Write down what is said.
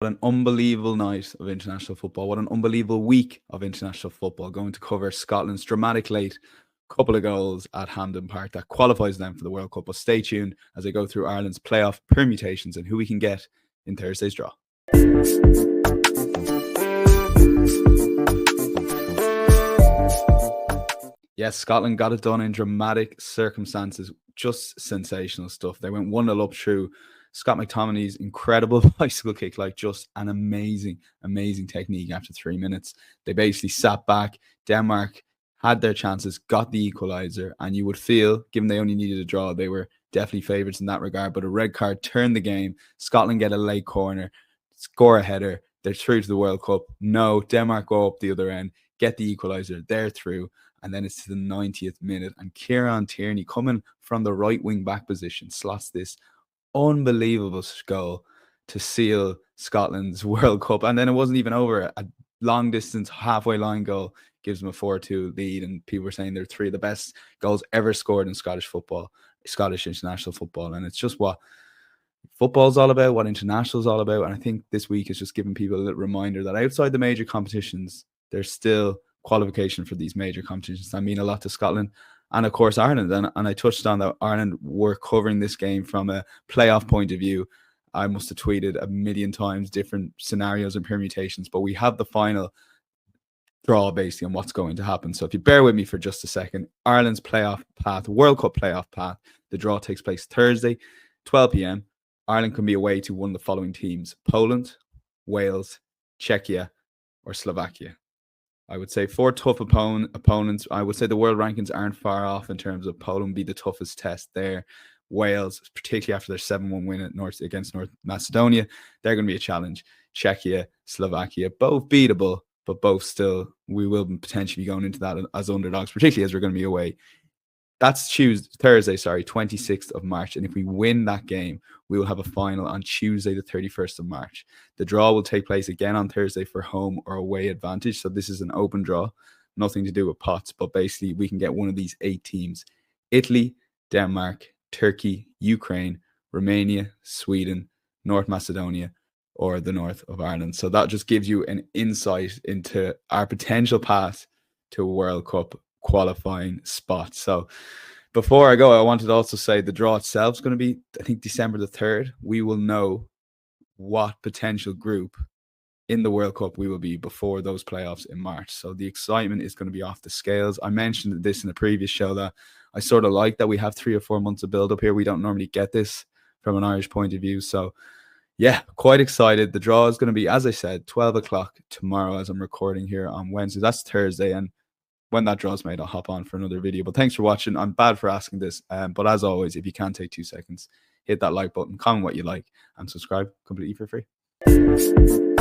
What an unbelievable night of international football. What an unbelievable week of international football. Going to cover Scotland's dramatic late couple of goals at Hampden Park that qualifies them for the World Cup. But stay tuned as I go through Ireland's playoff permutations and who we can get in Thursday's draw. Yes, Scotland got it done in dramatic circumstances. Just sensational stuff. They went 1-0 up through Scott McTominay's incredible bicycle kick, like just an amazing technique after 3 minutes. They basically sat back. Denmark had their chances, got the equaliser, and you would feel, given they only needed a draw, they were definitely favourites in that regard. But a red card turned the game. Scotland get a late corner, score a header. They're through to the World Cup. No, Denmark go up the other end, get the equaliser. They're through. And then it's to the 90th minute. And Kieran Tierney, coming from the right wing back position, slots this unbelievable goal to seal Scotland's World Cup. And then it wasn't even over. A long distance halfway line goal gives them a 4-2 lead. And people were saying they're three of the best goals ever scored in Scottish football, Scottish international football. And it's just what football's all about, what international's all about. And I think this week is just giving people a little reminder that outside the major competitions, there's still qualification for these major competitions that mean a lot to Scotland and of course Ireland. And I touched on that Ireland were covering this game from a playoff point of view. I must have tweeted a million times different scenarios and permutations, but we have the final draw basically on what's going to happen. So if you bear with me for just a second, Ireland's playoff path, World Cup playoff path, the draw takes place Thursday, 12 p.m. Ireland can be away to one of the following teams: Poland, Wales, Czechia, or Slovakia. I would say 4 tough opponents. I would say the world rankings aren't far off in terms of Poland be the toughest test there. Wales, particularly after their 7-1 win against North Macedonia, they're going to be a challenge. Czechia, Slovakia, both beatable, but both still, we will potentially be going into that as underdogs, particularly as we're going to be away. That's Thursday, 26th of March. And if we win that game, we will have a final on Tuesday, the 31st of March. The draw will take place again on Thursday for home or away advantage. So this is an open draw, nothing to do with pots, but basically we can get one of these 8 teams: Italy, Denmark, Turkey, Ukraine, Romania, Sweden, North Macedonia, or the north of Ireland. So that just gives you an insight into our potential path to a World Cup qualifying spot. So before I go, I wanted to also say the draw itself is going to be, I think, December the 3rd. We will know what potential group in the World Cup we will be before those playoffs in March. So the excitement is going to be off the scales. I mentioned this in a previous show that I sort of like that we have 3 or 4 months of build up here. We don't normally get this from an Irish point of view. So yeah, quite excited. The draw is going to be, as I said, 12 o'clock tomorrow as I'm recording here on Wednesday. That's Thursday. And when that draw's made, I'll hop on for another video. But thanks for watching. I'm bad for asking this. But as always, if you can take 2 seconds, hit that like button, comment what you like, and subscribe completely for free.